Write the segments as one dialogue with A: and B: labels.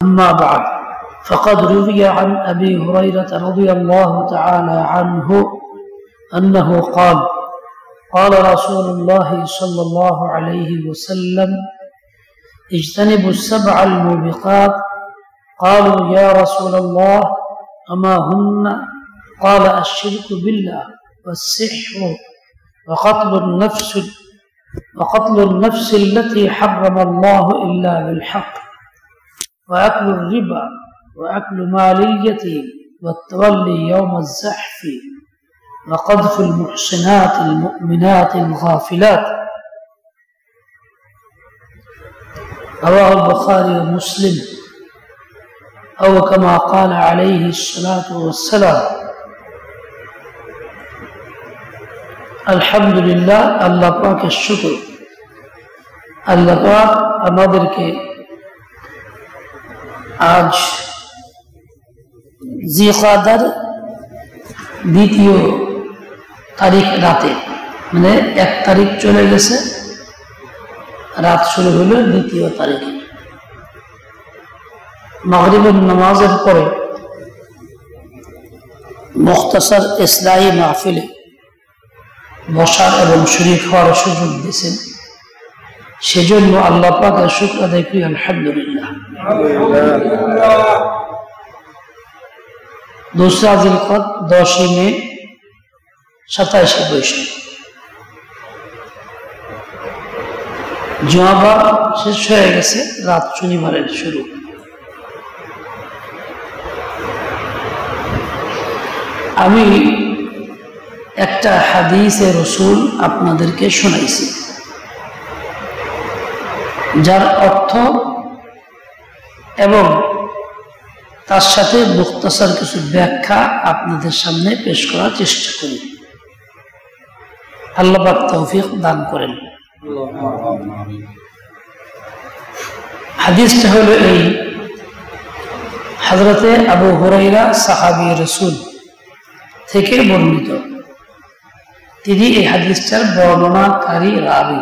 A: أما بعد فقد روي عن أبي هريرة رضي الله تعالى عنه أنه قال قال رسول الله صلى الله عليه وسلم اجتنبوا السبع الموبقات قالوا يا رسول الله أما هن قال الشرك بالله والسحر وقتل النفس التي حرم الله إلا بالحق وأكل الربا وأكل مال اليتيم والتولي يوم الزحف وقذف المحصنات المؤمنات الغافلات رواه البخاري ومسلم أو كما قال عليه الصلاة والسلام الحمد لله الله पाक शुक्र अल्लाह पाक আমাদেরকে আজ জিলকাদার দ্বিতীয় তারিখ রাতে মানে 1 তারিখ চলে গেছে রাত শুরু হলো দ্বিতীয় তারিখে মাগরিবের নামাজের পরে মুখতাসার ইসলাহি মাহফিলে বসার এবং শরীক হওয়ার সুযোগ দিয়েছেন সেজন্য আল্লাহ পাকের শুকর আদায় করি আলহামদুলিল্লাহ। दूसरा जिलकद 10 मई 27 বৈশাখ জুমাবার শেষ হয়ে গেছে রাত শনিবারের শুরু। আমি একটা হাদিসে রাসূল আপনাদেরকে শোনাইছি যার অর্থ এবং তার সাথে মুখতাসার কিছু ব্যাখ্যা আপনাদের সামনে পেশ করার চেষ্টা করি। আল্লাহ পাক তৌফিক দান করেন। হাদিসটা হলো এই, হযরতে আবু হুরায়রা সাহাবী রাসূল থেকে বর্ণিত, তিনি এই হাদিসটার বর্ণনাকারী রাবী।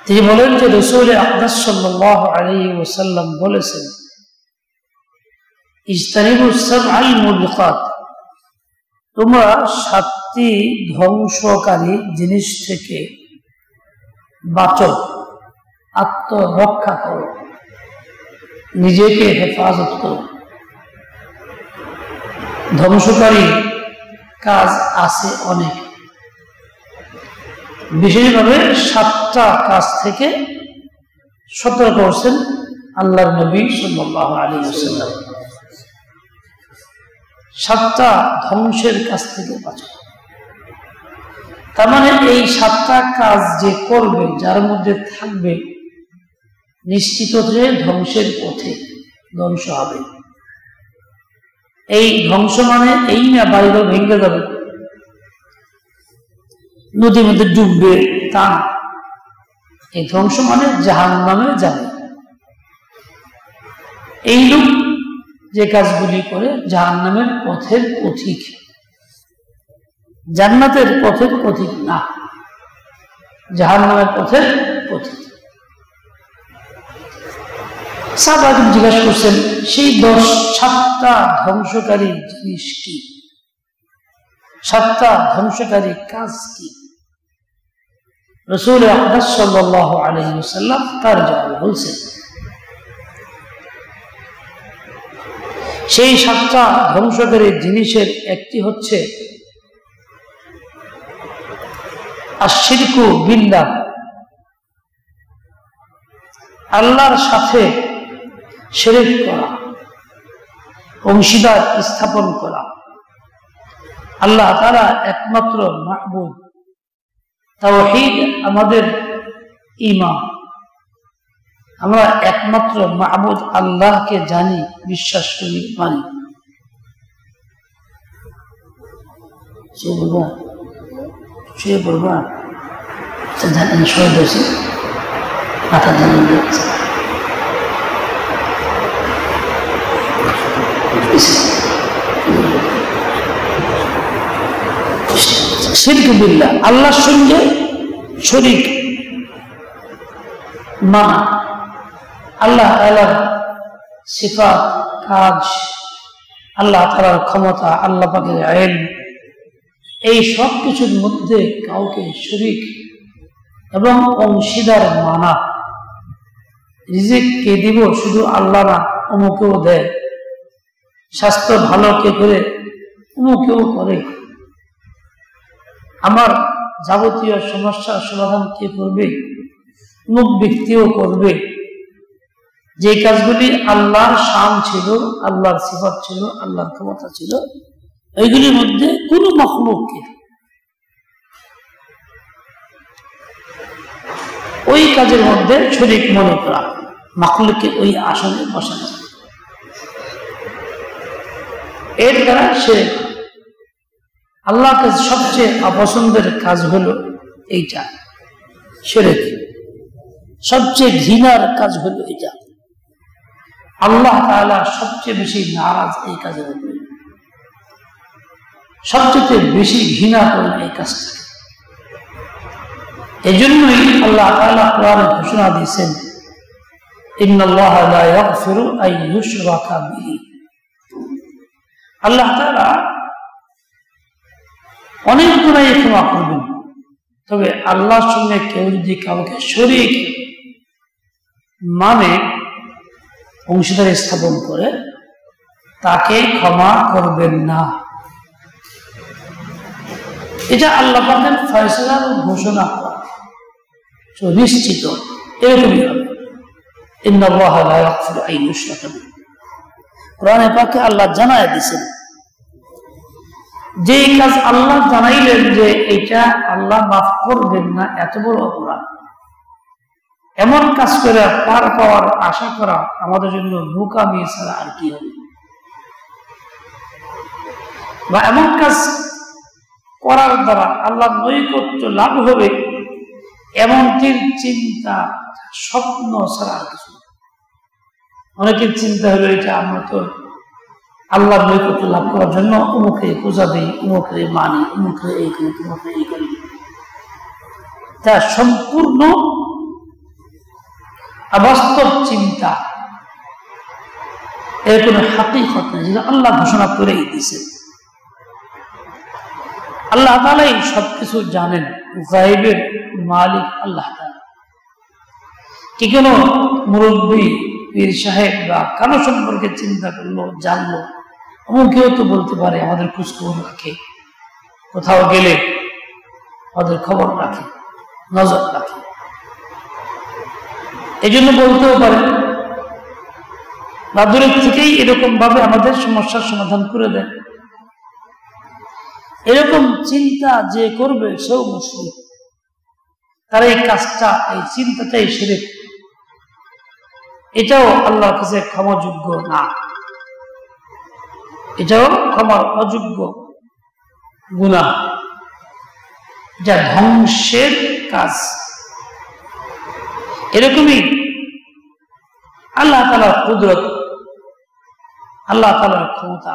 A: তিনি বলেন যে রাসূল আকরাম সাল্লাল্লাহু আলাইহি ওয়াসাল্লাম বলেছেন ইজতানিবুস সাবআল মুবিকাত, তোমরা 7টি ধ্বংসকারী জিনিস থেকে বাঁচো, আত্মরক্ষা করো, নিজেকে হেফাজত করো। ধ্বংসকারী কাজ আছে অনেক, বিশেষভাবে 7টা কাজ থেকে সতর্ক করছেন আল্লাহর নবী সাল্লাল্লাহু আলাইহি ওয়াসাল্লাম। 7টা ধ্বংসের কাছ থেকে বাঁচো, তার মানে এই 7টা কাজ যে করবে, যার মধ্যে থাকবে, নিশ্চিত যে ধ্বংসের পথে ধ্বংস হবে। এই ধ্বংস মানে এই না বাড়িঘর ভেঙে যাবে, নদীর মধ্যে ডুববে, তা এই ধ্বংস মানে জাহান্নামে যাবে। এই লোক যে কাজগুলি করে জাহান্নামের পথের পথিক, জান্নাতের পথের পথিক না, জাহান্নামের পথের পথিক। সাহাবাগণ জিজ্ঞাসা করছেন সেই 7টা ধ্বংসকারী জিনিস কি, 7টা ধ্বংসকারী কাজ কি? রাসূল আকরাম সাল্লাল্লাহু আলাইহি ওয়াসাল্লাম তার জবাবে বলছেন সেই 7টা ধ্বংসকারী জিনিসের একটি হচ্ছে আশরিকু বিল্লাহ, আল্লাহর সাথে শিরক করা, অংশীদার স্থাপন করা। আল্লাহ তাআলা একমাত্র মাহবুব, তাওহীদ আমাদের ঈমান, আমরা একমাত্র মাহবুব আল্লাহকে জানি, বিশ্বাস করি, মানি। শুয়ে পড়বা মাথা জানিয়ে দিচ্ছে শিরক বিল্লাহ, আল্লাহর সঙ্গে শরীক মানা, আল্লাহ তাআলার সিফাত, কাজ, আল্লাহ তাআলার ক্ষমতা, আল্লাহ পাকের ইলম, এই সব কিছুর মধ্যে কাউকে শরীক এবং অংশীদার মানা। রিজিক কে দিব? শুধু আল্লাহ না, অমুকেও দেয়। স্বাস্থ্য ভালো কে করে? অমুকেও করে। আমার যাবতীয় সমস্যার সমাধান কে করবে? অমুক ব্যক্তিও করবে। যে কাজগুলি আল্লাহর শান ছিল, আল্লাহর সিফাত ছিল, আল্লাহর ক্ষমতা ছিল, এইগুলির মধ্যে কোন মাখলুককে ওই কাজের মধ্যে শরীক মনে করা, মাখলুককে ওই আসনে বসানো, এর দ্বারা শিরক। আল্লাহকে সবচেয়ে অপছন্দের কাজ হলো এইটা, শিরক। সবচেয়ে ঘৃণার কাজ হলো এটা। আল্লাহ তাআলা সবচেয়ে বেশি নারাজ এই কাজের উপরে, সবচেয়ে বেশি ঘৃণা করেন এই কাজটাকে। এজন্যই আল্লাহ তাআলা কোরআনে ঘোষণা দিয়েছেন, ইন্নাল্লাহা লা ইয়াগফিরু আন ইউশরাকা বিহি। আল্লাহ তাআলা অনেক গুনাহ ক্ষমা করবেন, তবে আল্লাহর সঙ্গে কেউ যদি কাউকে শরীক মানে অংশীদার স্থাপন করে, তাকে ক্ষমা করবেন না। এটা আল্লাহ পাকের ফয়সালা ও ঘোষণা নিশ্চিত, এরকমই হবে। ইন্নাল্লাহা লা ইয়াগফিরু আন ইউশরাকা বিহি। কোরআনে পাকে আল্লাহ জানায় দিয়েছেন, যে কাজ আল্লাহ জানাইলেন যে এটা আল্লাহ মাফ করবেন না, এত বড় অপরাধ। এমন কাজ করে পার পাওয়ার আশা করা আমাদের জন্য বোকামি ছাড়া আর কি হবে? বা এমন কাজ করার দ্বারা আল্লাহ নৈকট্য লাভ হবে, এমনটির চিন্তা, স্বপ্ন ছাড়া আর কিছু। অনেকের চিন্তা হলো এটা আমরা তো আল্লাহর নৈকট্য লাভ করার জন্য অমুকে পূজা দিই, অমুকে মানি, অমুকে এই করি, অমুকে এই করি। তা সম্পূর্ণ অবাস্তব চিন্তা, এর কোন হাকিকত নেই, যেটা আল্লাহ ঘোষণা করেই দিয়েছেন। আল্লাহ তাআলাই সবকিছু জানেন, গায়বের মালিক আল্লাহ তাআলা। কি কোনো মুরব্বী, পীর সাহেব বা কারো সম্পর্কে চিন্তা করলো, জানলো, অমুকেও তো বলতে পারে, আমাদের খোঁজখবর রাখে, কোথাও গেলে আমাদের খবর রাখে, নজর রাখে, এই জন্য বলতেও পারে, বা দূরের থেকেই এরকম ভাবে আমাদের সমস্যার সমাধান করে দেয়। এরকম চিন্তা যে করবে সেও মুশরিক। তার এই কাজটা, এই চিন্তাটাই শিরক। এটাও আল্লাহর কাছে ক্ষমাযোগ্য না, এটাও ক্ষমার অযোগ্য গুনাহ, যা ধ্বংসের কাজ। এরকমই আল্লাহ তাআলার কুদরত, আল্লাহ তাআলার ক্ষমতা,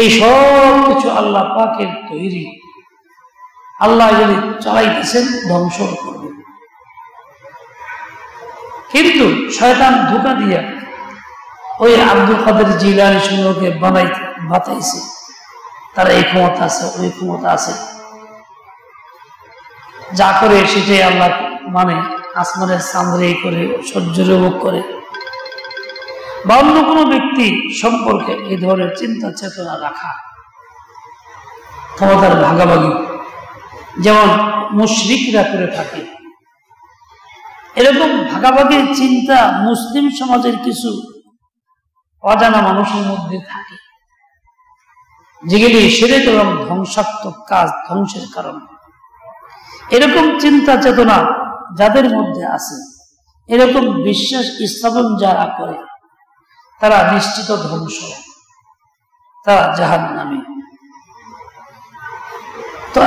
A: এই সব কিছু আল্লাহ পাকের তৈরি। আল্লাহ যদি চালাইতেছেন, ধ্বংস করবে। কিন্তু শয়তান ধোঁকা দিয়া ওই আব্দুল কাদের জিলানী সমূহকে বাতাইছে, তার এই ক্ষমতা আছে, ওই ক্ষমতা আছে, যা করে সেটাই আল্লাহ মানে আসমানের চাঁদরে করে, সূর্যের উপভোগ করে, বা অন্য কোনো ব্যক্তি সম্পর্কে এই ধরনের চিন্তা চেতনা রাখা, ক্ষমতার ভাগাভাগি, যেমন মুশরিকরা করে থাকে। এরকম ভাগাভাগির চিন্তা মুসলিম সমাজের কিছু অজানা মানুষের মধ্যে থাকে, যেগুলি শিরক এবং ধ্বংসাত্মক কাজ, ধ্বংসের কারণ। এরকম চিন্তা চেতনা যাদের মধ্যে আছে, এরকম বিশ্বাস স্থাপন যারা করে, তারা নিশ্চিত ধ্বংস, তারা জাহান্নামী। তো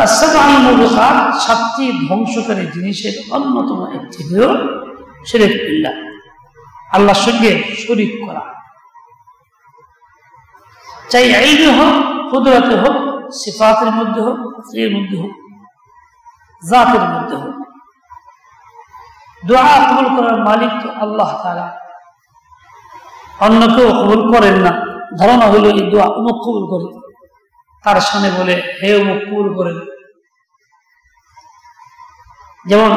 A: সাতটি ধ্বংসকারী জিনিসের অন্যতম একটি হল শিরক বিল্লাহ, আল্লাহর সঙ্গে শরীক করা। চাই ইলমে হোক, কুদরতে হোক, সিফাতের মধ্যে হোক, এর মধ্যে হোক, জাতের মধ্যে হোক, দোয়া কবুল করার মালিক তো আল্লাহ তাআলা, অন্য কেউ কবুল করেন না। ধারণা হলো এই দোয়া অমুক কবুল করে, তার সামনে বলে হে অমুক কবুল করেন। যেমন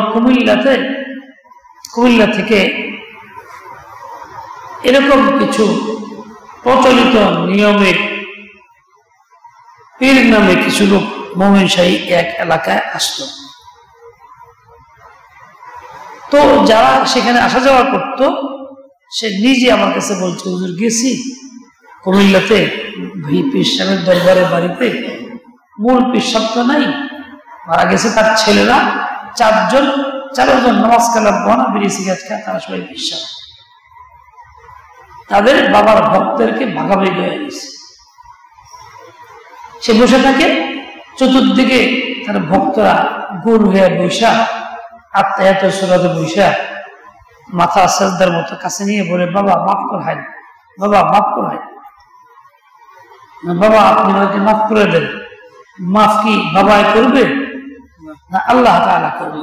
A: কুমিল্লা থেকে এরকম কিছু প্রচলিত নিয়মে পীর নামে কিছু লোক মোমিনশাহী এক এলাকায় আসতো। তো যারা সেখানে আসা যাওয়া করতো, সে নিজে আমার কাছে বলছে, হুজুর গেছি কুমিল্লাতে পীর সাহেবের দরবারের বাড়িতে, মূল পীর সাহেব তো নাই, মারা গেছে, তার ছেলেরা চারজন নামাজ কালাম বনা বিড়ি সিগারেট খায়, তারা সবাই পীর সাহেব। তাদের বাবার ভক্তদেরকে ভাগাভাগি হয়ে গেছে। সে বসে থাকে, চতুর্দিকে তার ভক্তরা গোল হয়ে বৈশা, আত্মায়াত সুরাতে বৈশা, মাথা সাজদার মতো কাছে নিয়ে বলে, বাবা মাফ করাই, বাবা মাফ করাই, বাবা আপনি আমাকে মাফ করে দেন। মাফ কি বাবাই করবে না আল্লাহ তাআলা করবে?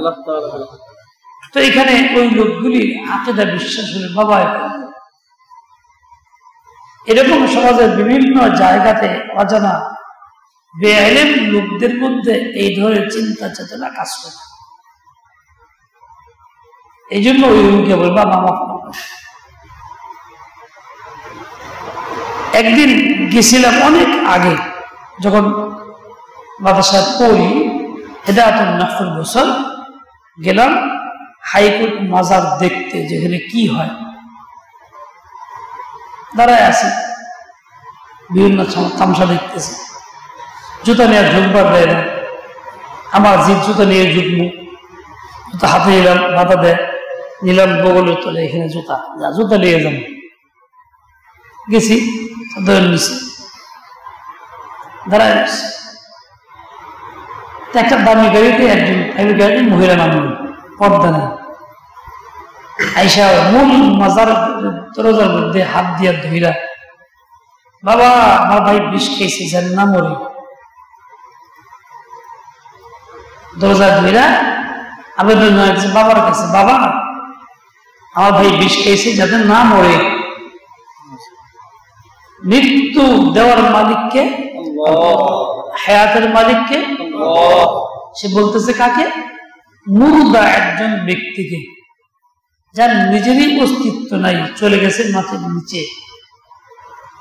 A: তো এখানে ওই লোকগুলি আকীদা বিশ্বাস হলে বাবাই করবে। এরকম সমাজের বিভিন্ন জায়গাতে অজানা বেইলম লোকদের মধ্যে এই ধরনের চিন্তা চেতনা কাজ করে। এই জন্য ওই লোককে বলবে বাবা মাফ করবে। একদিন গেছিলাম অনেক আগে, যখন মাদ্রাসায় পড়ি, হেদায়েতুন নাফসুল বছর গেলাম হাইকোর্ট মাজার দেখতে, যেখানে কি হয়। দাঁড়ায় আছি, বিভিন্ন তামসা দেখতেছি, জুতা নিয়ে ঢুকবার দেয় না। আমার জিদ জুতা নিয়ে ঢুকবো, জুতা হাতে নিলাম, মাথা দেয়, নিলাম বগলের তলে, এখানে জুতা, যা জুতা নিয়ে যাবো। গেছি নিচে দাঁড়ায় আসছি, একটা দামি গাড়িতে একজন প্রাইভেট গাড়িতে মহিলা নামল, পর্দা নেই, আইসা মূল মাজার দরজার মধ্যে হাত দিয়া ধইরা, বাবা আমার ভাই বিষ খেয়েছে যেন না মরে। দরজা ধইরা আবেদন হয়েছে বাবার কাছে, বাবা আমার ভাই বিষ খেয়েছে যাতে না মরে। মৃত্যু দেওয়ার মালিককে, হায়াতের মালিককে। সে বলতেছে কাকে? মুর্দা একজন ব্যক্তিকে, যার নিজেরই অস্তিত্ব নাই, চলে গেছে মাটির নিচে।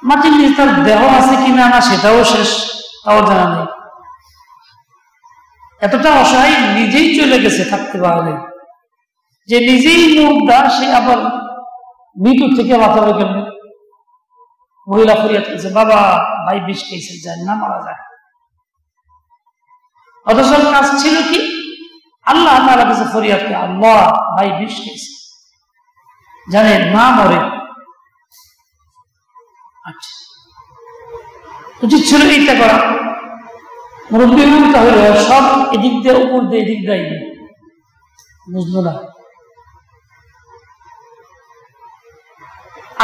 A: মাটির নিচে তার দেহ আছে কিনা না সেটাও শেষ, তাও জানা নেই। এতটা অসহায়, নিজেই চলে গেছে, থাকতে পারে যে নিজেই মুর্দা, সে আবার মৃত্যু থেকে বাঁচাবে কেমন? মহিলা ফরিয়াদ করছে, বাবা ভাই বিষ খেয়েছে, যায় না মারা যায়। অথচ কাজ ছিল কি? আল্লাহ তাআলা কাছে ফরিয়াদ করে, আল্লাহ ভাই বিষ খেয়েছে, জানে না মরে। আচ্ছা, উচিত ছিল এইটা করা। মুরব্বী তাহলে সব এদিক দিয়ে উপর দিয়ে এদিক দেয়, বুঝলো না।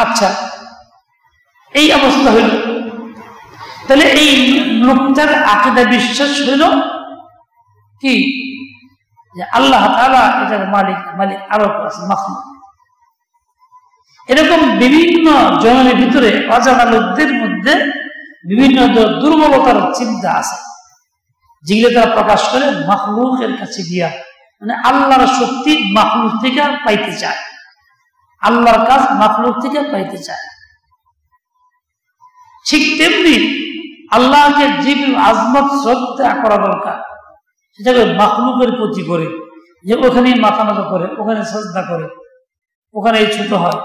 A: আচ্ছা, এই অবস্থা হইল। তাহলে এই লোকটার আকীদা বিশ্বাস হইল কি যে আল্লাহ তাআলা এটার মালিক, মালিক আরো আছে, মাখলুক। এরকম বিভিন্ন জনের ভিতরে অজানা লোকদের মধ্যে বিভিন্ন দুর্বলতার চিন্তা আছে, যেগুলো তারা প্রকাশ করে মাখলুকের কাছে গিয়া, মানে আল্লাহর শক্তি মাখলুক থেকে পাইতে চায়, আল্লাহর কাজ মাখলুক থেকে পাইতে চায়। ঠিক তেমনি আল্লাহকে যে আজমত শ্রদ্ধা করা দরকার, সেটাকে মাখলুকের প্রতি করে, যে ওখানে মাথা নত করে, ওখানে শ্রদ্ধা করে, ওখানে ছোট হয়।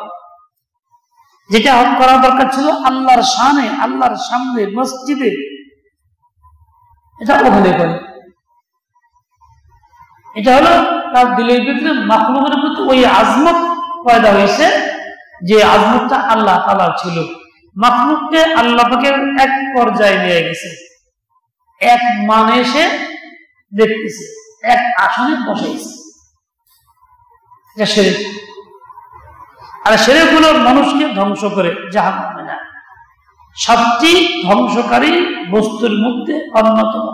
A: যেটা করা দরকার ছিল আল্লাহর শানে, আল্লাহর সামনে মসজিদে, এটা ওখানে করে। এটা হলো তার দিলের ভিতরে মাখলুকের প্রতি ওই আজমত পয়দা হয়েছে, যে আজমতটা আল্লাহ তাআলার ছিল। মাখলুককে আল্লাহ পাকের এক পর্যায়ে নিয়ে গেছে, এক মানে এসে দেখতেছে, এক আসনে বসাইছে। এটা শিরক। আর শিরক হলো মানুষকে ধ্বংস করে জাহান্নামে নেয়। সবচেয়ে ধ্বংসকারী বস্তুর মধ্যে অন্যতম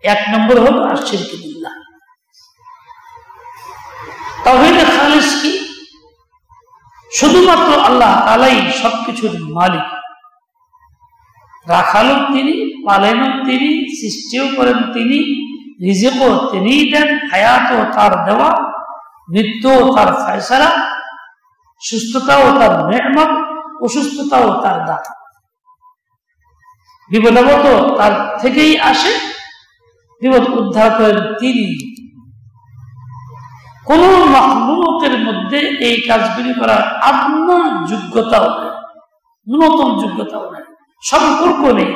A: 1 নম্বর হলো শিরক বিল্লাহ। তাওহীদে খালিস কি? শুধুমাত্র আল্লাহ তাআলাই সবকিছুর মালিক, রাখালও তিনি, পালেনও তিনি, সৃষ্টিও করেন তিনি, রিজিকও তিনিই দেন, হায়াতও তার দেওয়া, মৃত্যুও তার ফয়সালা, সুস্থতাও তার নেয়ামত, অসুস্থতাও তার দান। বিপদ-আপদ তার থেকেই আসে, বিপদ উদ্ধার করেন তিনি। কোন মাখলুকের মধ্যে এই কাজগুলি করার আপনার যোগ্যতাও নেই, ন্যূনতম যোগ্যতাও নেই, সম্পর্ক নেই।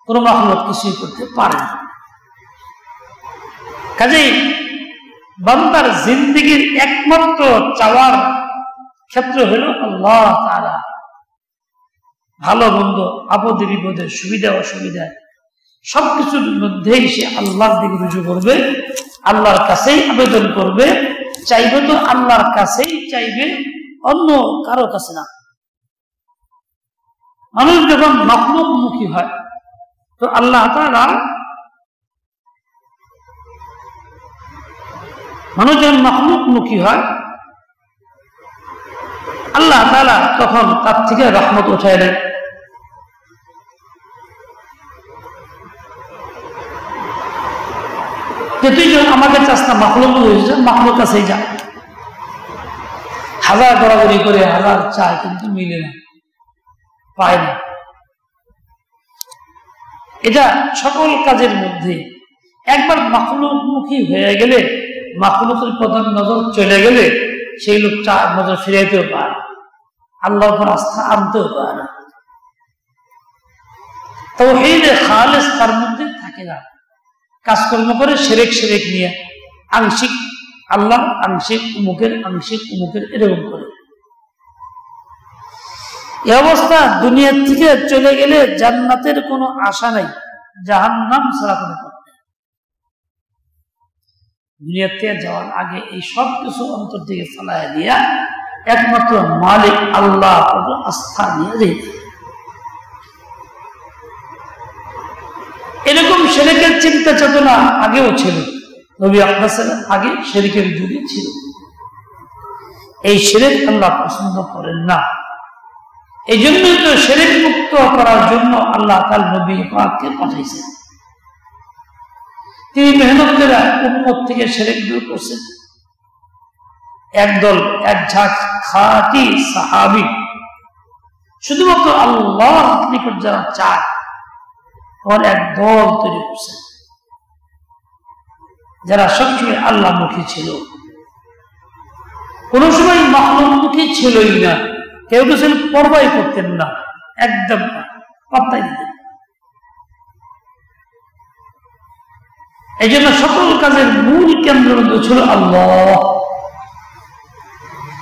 A: কোন মাখলুক কিছুই করতে পারে না। কাজেই বান্দার জিন্দেগীর একমাত্র চাওয়ার ক্ষেত্র হল আল্লাহ তাআলা। ভালো মন্দ, আপদে বিপদে, সুবিধা অসুবিধা সবকিছুর মধ্যেই সে আল্লাহর দিকে রুজু করবে, আল্লাহর কাছেই আবেদন করবে, চাইবে তো আল্লাহর কাছেই চাইবে, অন্য কারো কাছে না। মানুষ যখন মাখলুকমুখী হয় তো আল্লাহ তাআলা, মানুষ যখন মাখলুকমুখী হয় আল্লাহ তাআলা তখন তার থেকে রহমত উঠায় দেন। যে তুই যখন আমাকে চাস না, মাখলুক হয়েছে, মাখলুক কাছেই যা। হাজার গড়াগড়ি করে হাজার চায় কিন্তু মিলে না, পায় না। এটা সকল কাজের মধ্যে একবার মাখলুকমুখী হয়ে গেলে, মাখলুকের প্রধান নজর চলে গেলে সেই লোকটা নজর ফিরাইতেও পারে, আল্লাহর উপর আস্থা আনতেও পারে না। তাওহীদে খালিস তার মধ্যে থাকে না। কাজকর্ম করে শিরক শিরক নিয়ে আংশিক আল্লাহ, আংশিক উমুকের এরকম করে। এই অবস্থা দুনিয়া থেকে চলে গেলে জান্নাতের কোনো আশা নাই, জাহান্নাম ছাড়া কোনো পথ নেই। দুনিয়া থেকে যাওয়ার আগে এই সব কিছু অন্তর থেকে ফেলাইয়া দিয়া একমাত্র মালিক আল্লাহ আস্থা নিয়ে যেতে। এরকম শিরকের চিন্তা চেতনা আগেও ছিল, নবী আকরাম আগে শিরকের যুগে ছিল। এই শিরক আল্লাহ পছন্দ করেন না। এই জন্যই তো শিরক মুক্ত করার জন্য আল্লাহ তার নবী পাককে পাঠাইছেন। তিনি মেহনত করে উম্মত থেকে শিরক দূর করছেন। একদল এক ঝাঁক খাঁটি সাহাবী শুধুমাত্র আল্লাহ নিকট যারা চায় ওর এক দল তৈরি করছেন, যারা সবসময় আল্লাহমুখী ছিল, কোন সময় মাখলুকমুখী ছিলই না। কেউ কেউ পরবাই করতেন না, একদম পাত্তাই দিতেন। এই জন্য সকল কাজের মূল কেন্দ্র ছিল আল্লাহ।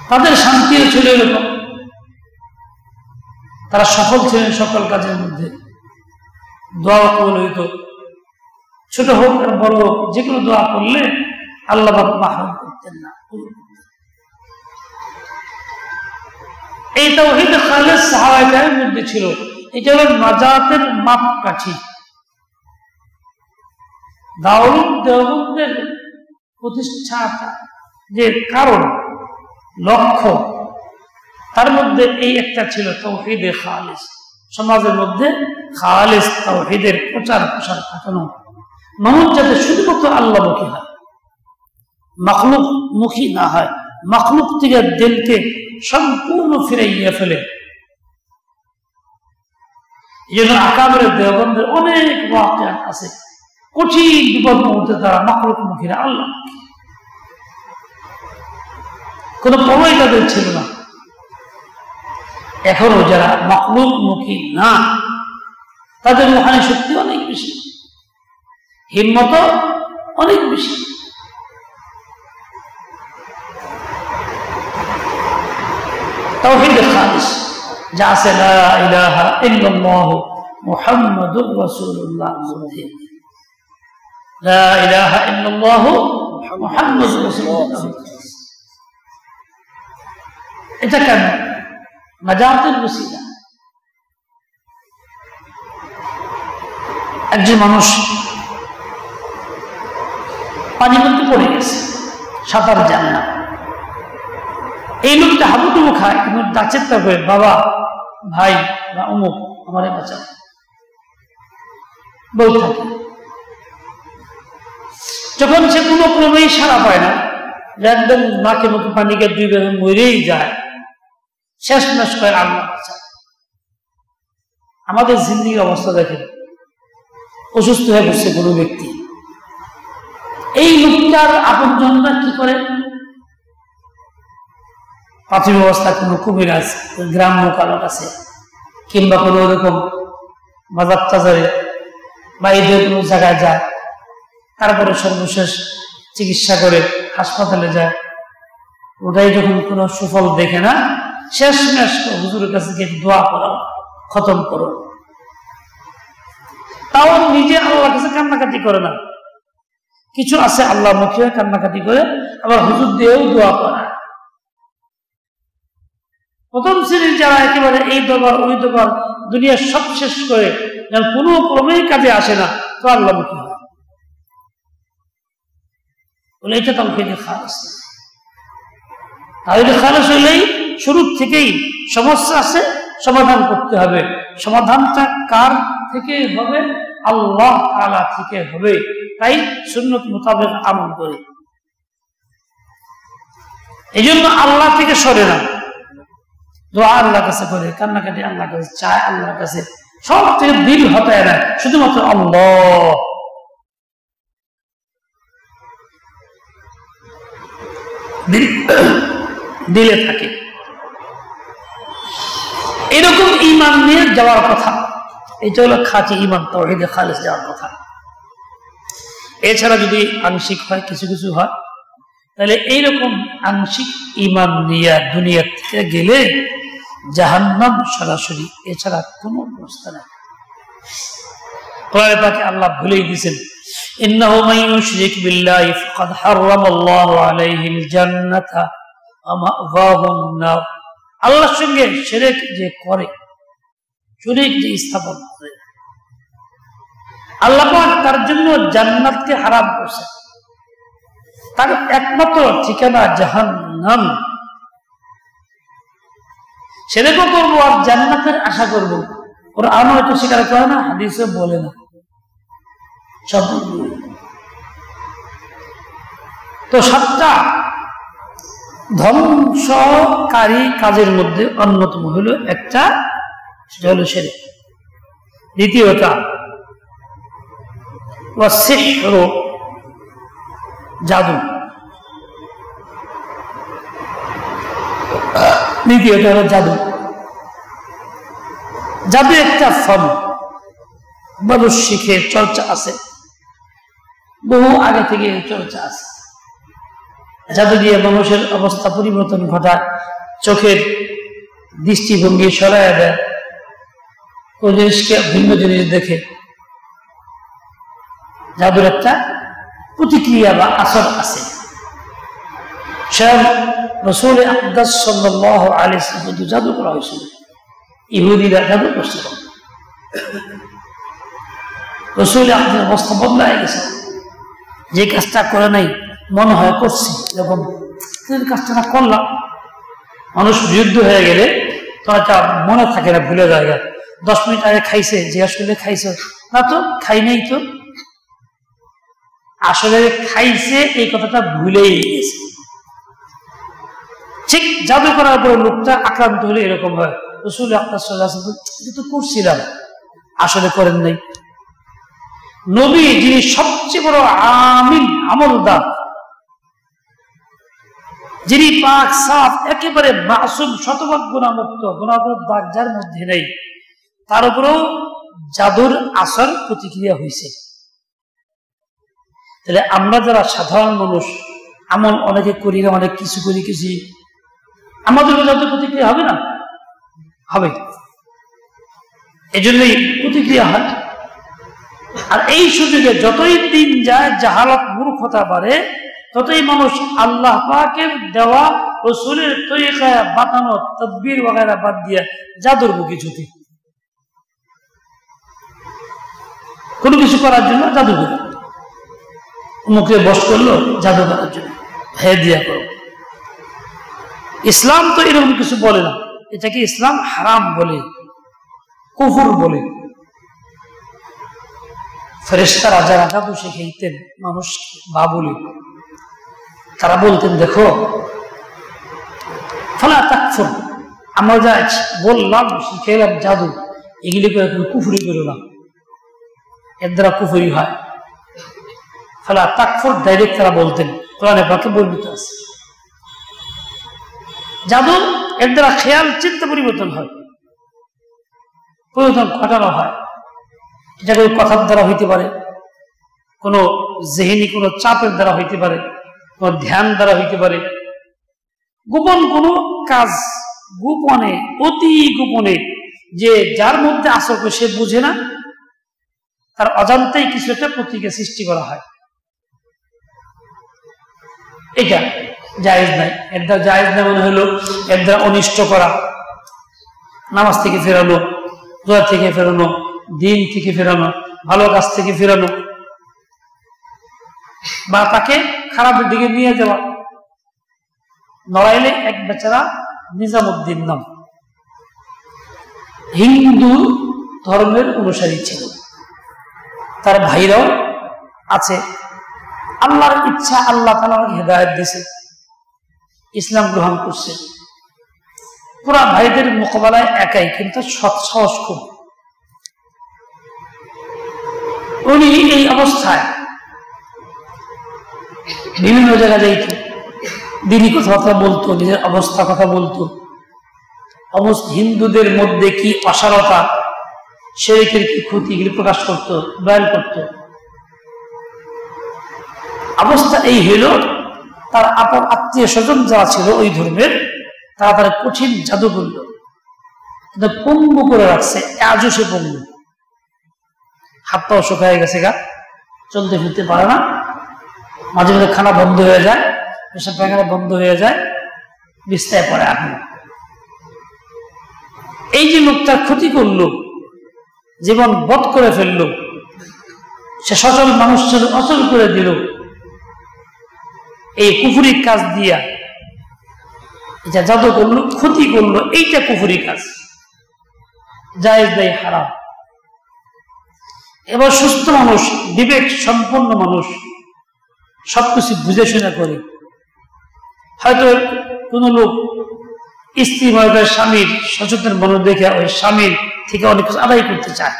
A: তাদের শান্তিও ছিল এরকম, তারা সফল ছিলেন সকল কাজের মধ্যে। দোয়া কবুল হইত, ছোট হোক আর বড় হোক, যে কোনো দোয়া করলে আল্লাহ মাহরুম করতেন না। এই তাওহীদ খালিস সাহাবায়ে মধ্যে ছিল। এটা হল নাজাতের মাপকাঠি। দারুল দেওবন্দের প্রতিষ্ঠাতা যে কারণ, লক্ষ্য, তার মধ্যে এই একটা ছিল তাওহীদে খালিস। সমাজের মধ্যে খালিস তাওহীদের প্রচার প্রসার ঘটানো, মানুষ যাতে শুধুমাত্র আল্লাহমুখী হয়, মাখলুক মুখী না হয়, মাখলুক থেকে দিলকে সম্পূর্ণ ফিরাইয়া ফেলে। এই জন্য আকাবের দেওবন্দের অনেক ওয়াকিয়াত আছে, কঠিন বিপদ মুহূর্তে তারা মাখলুক মুখী না, আল্লাহ কোনো প্রভাবই তাদের ছিল না। এখনো যারা মাখলুকমুখী না, তাদের রূহানী শক্তি অনেক বেশি, হিম্মত অনেক বেশি। তাওহীদ খালিস যা আছে লা ইলাহা ইল্লাল্লাহ মুহাম্মাদুর রাসূলুল্লাহ, লা ইলাহা ইল্লাল্লাহ মুহাম্মাদুর রাসূলুল্লাহ। এটা কেন? নাজাতের ওসিলা। একজন মানুষ পানির মধ্যে পড়ে গেছে, সাঁতার জানে না। এই লোকটা হাবুডুবু খায়, কিন্তু ডাকছে করে বাবা, ভাই বা অমুক, আমারে বাঁচাও বল থাকে। যখন সে কোনো ক্রমেই সাড়া পায় না, একদম নাকে মুখে পানিকে দুই বেলা মরেই যায়, শেষ মেশ করে আল্লাহ বাঁচায়। আমাদের জিন্দিগির অবস্থা দেখেন, অসুস্থ হয়ে বসছে কোনো ব্যক্তি, এই লোকটার আপনজনরা কি করে? প্রাথমিক অবস্থা কোনো কুমিরাজ গ্রাম্য কারক আছে, কিংবা কোনো ওরকম বাজার টাজারে বা এদের কোনো জায়গায় যায়, তারপরে সর্বশেষ চিকিৎসা করে হাসপাতালে যায়। ওটাই যখন কোনো সুফল দেখে না, শেষ মেশ হুজুরের কাছে গিয়ে দোয়া করো, খতম করো। তাও নিজে আল্লাহর কাছে কান্নাকাটি করে না। কিছু আছে আল্লাহ মুখে কান্নাকাটি করে, আবার হুজুর দিয়েও দোয়া করে। প্রথম শ্রেণীর যারা একেবারে এই দরবার ওই দরবার দুনিয়া সব শেষ করে কোনো ক্রমেই কাজে আসে না, তো আল্লাহ মুখী হয় বলে এটা তাওহীদে খালেস। তাওহীদে খালেস হইলেই শুরু থেকেই সমস্যা আছে, সমাধান করতে হবে। সমাধানটা কার থেকে হবে? আল্লাহ তাআলা থেকে হবে। তাই সুন্নত মোতাবেক আমল করে, এই জন্য আল্লাহ থেকে সরে না, দোয়া আল্লাহর কাছে করে, কান্নাকাটি আল্লাহর কাছে চায়, আল্লাহর কাছে সব থেকে দিল হতায় না, শুধুমাত্র আল্লাহ। দিলে থাকে এরকম ঈমান নিয়ে যাওয়ার কথা। এটা হলো খাঁটি ঈমান, তাওহীদে খালেস যাওয়ার কথা। এছাড়া যদি আংশিক হয়, কিছু কিছু হয়, তাহলে এইরকম আংশিক ঈমান নিয়ে দুনিয়া থেকে গেলে জাহান্নাম সরাসরি, এছাড়া কোনো ব্যবস্থা নেই। কোরআনে পাকে আল্লাহ ভুলেই দিয়েছেন, ইন্নাহু মান ইউশরিক বিল্লাহি ফাকাদ হারামাল্লাহু আলাইহিল জান্নাতা ওয়া মাওয়াহুন নার। আল্লাহর সঙ্গে শিরক যে করে, শরীক যে স্থাপন করে, আল্লাহ পাক তার জন্য জান্নাতকে হারাম করছে, তার একমাত্র ঠিকানা জাহান্নাম। সেরকম করবো আর জান্নাতের আশা করবো, ওরা আনো হয়তো স্বীকার করে না, হাদিসে বলে না, সব। তো সাতটা ধ্বংসকারী কাজের মধ্যে অন্যতম হলো একটা, সেটা হলো শিরক। দ্বিতীয়টা ওয়াসিহরু, জাদু। দ্বিতীয়টা হলো জাদু। জাদু একটা ফর্ম, মানুষ শিখে, চর্চা আছে, বহু আগে থেকে চর্চা আছে। জাদু দিয়ে মানুষের অবস্থা পরিবর্তন ঘটায়, চোখের দৃষ্টিভঙ্গি সরাইয়া দেয়, কোন জিনিসকে ভিন্ন জিনিস দেখে। জাদুর একটা প্রতিক্রিয়া বা আসর আছে। স্বয়ং রাসূল আকদাস সাল্লাল্লাহু আলাইহি ওয়াসাল্লাম জাদু করা হয়েছিল, ইহুদিরা জাদু করছিল। রাসূল আকদাস অবস্থা বদলায় গেছে, যে কাজটা করে নাই মনে হয় করছি, এরকম কাজটা না করলাম। মানুষ বিরুদ্ধ হয়ে গেলে তো একটা মনে থাকে না, ভুলে যায়। 10 মিনিট আগে খাইছে, যে আসলে খাইছে না, তো খাই নাই, তো আসলে খাইছে এই কথাটা ভুলেই গেছে। ঠিক জাদু করার পরে লোকটা আক্রান্ত হলে এরকম হয়। রাসূল আকদাস সাল্লাল্লাহু আলাইহি ওয়াসাল্লাম এটা তো করছিলাম, আসলে করেন নাই। নবী যিনি সবচেয়ে বড় আমিন, আমলদার, যিনি পাক সাফ, একেবারে মাসুম, শতভাগ গুনাহমুক্ত, গুনাহের দাগ যার মধ্যে নেই, তার উপরেও জাদুর আসর প্রতিক্রিয়া হয়েছে। তাহলে আমরা যারা সাধারণ মানুষ, আমল অনেকে করি না, অনেক কিছু করি, কিছু আমাদের জাদুর প্রতিক্রিয়া হবে না? হবে। এজন্যই প্রতিক্রিয়া হয়। আর এই সুযোগে যতই দিন যায়, জাহালত, মূর্খতা বাড়ে, ততই মানুষ আল্লাহ পাকের দেওয়া রাসূলের তরিকায় বাতানো তাদবীর ওয়াগেরা বাদ দিয়ে জাদুর মুখে ছুটি, কোনো কিছু করার জন্য জাদু করে, মুখে বশ করলো জাদু করার জন্য। হেদিয়া করো। ইসলাম তো এরকম কিছু বলে না, এটাকে ইসলাম হারাম বলে, কুফর বলে। ফেরেশতারা যারা জাদু শিখাইতেন মানুষ বাবুলি, তারা বলতেন দেখো ফালা তাকফুর, আমরা যা বললাম শিখাইলাম জাদু, এগুলি করে তুমি কুফরি করো না, এর দ্বারা কুফরি হয়। ফালা তাকফুর ডাইরেক্ট তারা বলতেন, কোরআনে পাকে বর্ণিত আছে। জাদু এর দ্বারা খেয়াল চিন্তা পরিবর্তন হয়, পরিবর্তন ঘটানো হয়। এটা কোনো কথার দ্বারা হইতে পারে, কোনো জেহেনি কোনো চাপের দ্বারা হইতে পারে, কোনো ধ্যান দ্বারা হইতে পারে, গোপন কোনো কাজ, গোপনে অতি গোপনে, যে যার মধ্যে আসর করে সে বুঝে না, তার অজান্তেই কিছু একটা প্রতিক্রিয়া সৃষ্টি করা হয়। এটা জায়েজ নাই। এর দ্বারা জায়েজ নাই মনে হলো এর দ্বারা অনিষ্ট করা, নামাজ থেকে ফেরানো, রোজা থেকে ফেরানো, দিন থেকে ফেরানো, ভালো কাজ থেকে ফেরানো, বা তাকে খারাপের দিকে নিয়ে যাওয়া। নড়াইলে এক বেচারা নিজামুদ্দিন নাম, হিন্দু ধর্মের অনুসারী ছিল, তার ভাইরাও আছে। আল্লাহর ইচ্ছা, আল্লাহ তাআলা হেদায়েত দিয়েছে, ইসলাম গ্রহণ করছে। পুরা ভাইদের মোকাবেলায় একাই, কিন্তু সৎ সাহস খুব। উনি এই অবস্থায় বিভিন্ন জায়গায় যাইত, দিনী কথাবার্তা বলতো, নিজের অবস্থা কথা বলতো, হিন্দুদের মধ্যে কি অসারতা, শিরকের কি ক্ষতি, এগুলি প্রকাশ করত, বয়ান করত। অবস্থা এই হইল, তার আপন আত্মীয় স্বজন যারা ছিল ওই ধর্মের, তারা তার কঠিন জাদু করল, পঙ্গু করে রাখছে। আজও সে পঙ্গু, হাত পাও শুকায় গেছে, গা চলতে ফিরতে পারে না, মাঝে মাঝে খানা বন্ধ হয়ে যায়, পেশাব পায়খানা বন্ধ হয়ে যায়, বিস্তায় পড়ে এখন। এই যে লোকটার ক্ষতি করলো, জীবন বধ করে ফেললো, সে সচল মানুষ ছিল অচল করে দিল এই কুফরি কাজ দিয়া। এটা জাদু করলো, ক্ষতি করলো, এইটা কুফরি কাজ, জায়েজ নাই, হারাম। এবার সুস্থ মানুষ, বিবেক সম্পন্ন মানুষ, সবকিছু বুঝে শুনে করে। হয়তো কোন লোক স্ত্রী মনে স্বামীর সচেতন মনে দেখে ওই স্বামীর থেকে অনেক কিছু আদায় করতে চায়,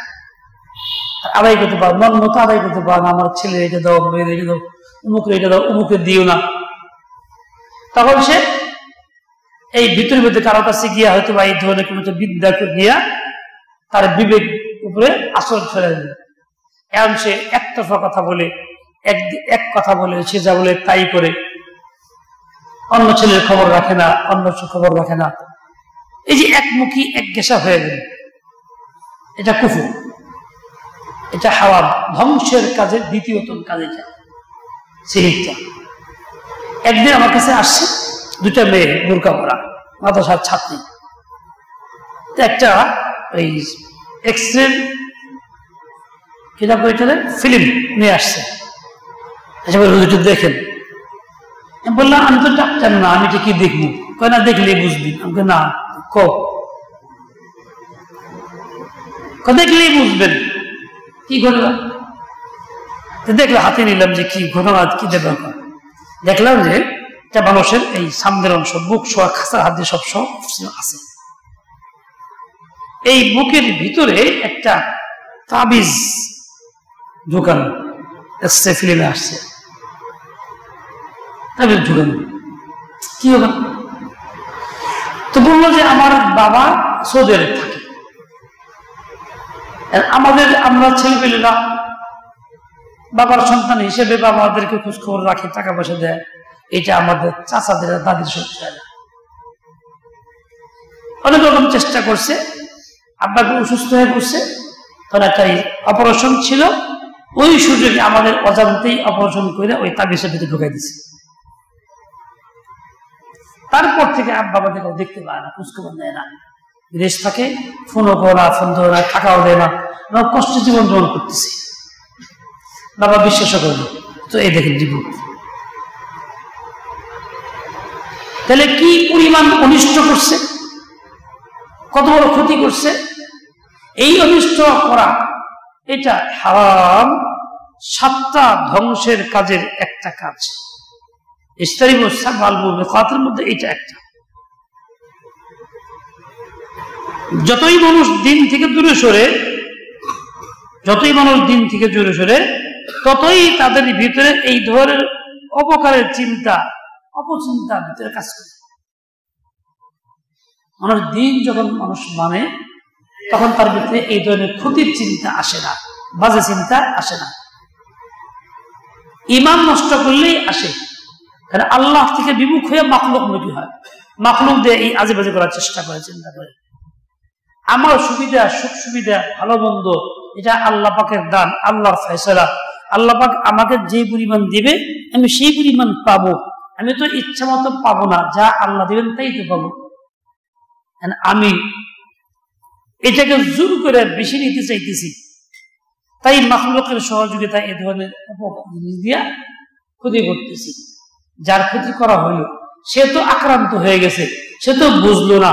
A: আদায় করতে পারে, মন মতো আদায় করতে পারে না। আমার ছেলে রেখে দাও, মেয়ে রেখে দাও, উমুক রেখে দাও, উমুকে দিও না। তখন সে এই ভিতরে ভিতরে কারো কাছে গিয়া হয়তো বা এই ধরনের কোনো বিদ্যা গিয়া তার বিবেক উপরে আসর ফেলে দিল। এখন সে একতরফা কথা বলে, এক কথা বলে, সে যা বলে তাই করে, অন্য ছেলের খবর রাখে না, অন্য খবর রাখে না। এই যে একমুখী এক গেসা হয়ে গেল, এটা কুফর, এটা হারাম, ধ্বংসের কাজের দ্বিতীয়তম কাজ এটা, শিরকটা। একদিন আমার কাছে আসছে দুটা মেয়ে, বোরকা পরা, মাদ্রাসার ছাত্রী। একটা ওই এক্সরে কিনা ফিল্ম নিয়ে আসছে, দেখেন। বললাম আমি তো ডাক্তার না, আমি এটা কি দেখবো? কয় না দেখলে বুঝবি। আমাকে না দেখলেই বুঝবেন, কি করলাম দেখলে হাতে নিলাম যে কি ঘটনা, কি ব্যাপার। দেখলাম যে এটা মানুষের এই সামনের অংশ, বুক শোয়া, খাঁচার হাত দিয়ে সব আছে। এই বুকের ভিতরে একটা তাবিজ ঢুকানো, ফিল্মে আসছে, তাবিজ ঢুকানো। কি হবে? তো বললো যে আমার বাবা সৌদি আরব থাকে, আমরা ছেলেপেলেরা বাবার সন্তান হিসেবে বাবাদেরকে খোঁজ খবর রাখে, টাকা পয়সা দেয়, এটা আমাদের চাচাদের দাদির সহ্য হয় না। অনেক রকম চেষ্টা করছে, আব্বাকে অসুস্থ হয়ে পড়ছে, তখন একটা অপারেশন ছিল, ওই সুযোগে আমাদের অজান্তেই অপারেশন করে ওই তাবিজের ভিতরে ঢুকাই দিছে। তারপর থেকে আব্বা আমাদেরকে দেখতে পায় না, খোঁজখবর দেয় না, বিদেশ থাকে, ফোনও করে না, ফোন ধরে না, টাকাও দেয় না, আমরা কষ্ট জীবন যাপন করতেছি। বাবা বিশ্বাসও করে না। তো এই দেখেন রিপোর্ট, তাহলে কি পরিমাণ অনিষ্ট করছে, কত বড় ক্ষতি করছে। এই অনিষ্ট করা এটা হারাম, 7টা ধ্বংসের কাজের একটা কাজ। ইস্তারিবুস সাবআল মুবিকাতের মধ্যে এটা একটা। যতই মানুষ দিন থেকে দূরে সরে, ততই তাদের ভিতরে এই ধরনের অপকারের চিন্তা, অপচিন্তা ভিতরে কাজ করে। মানুষ দিন যখন মানুষ মানে, তখন তার ভিতরে এই ধরনের ক্ষতির চিন্তা আসে না, বাজে চিন্তা আসে না। ঈমান নষ্ট করলেই আসে, কারণ আল্লাহ থেকে বিমুখ হয়ে মাখলুক মুখী হয়, মাখলুক দিয়ে এই আজে বাজে করার চেষ্টা করে, চিন্তা করে। আমার সুবিধা, সুখ সুবিধা, ভালো মন্দ, এটা আল্লাহ পাকের দান, আল্লাহর ফয়সালা। আল্লাহ পাক আমাকে যে পরিমাণ দিবে আমি সেই পরিমাণ পাবো, আমি তো ইচ্ছা মতো পাবো না, যা আল্লাহ দিবেন তাই তো পাবো। আমি এটাকে জোর করে বেশি নিতে চাইতেছি, তাই মাখলুকের সহযোগিতা এ ধরনের জিনিস দিয়া ক্ষতি করতেছি। যার ক্ষতি করা হলো সে তো আক্রান্ত হয়ে গেছে, সে তো বুঝলো না,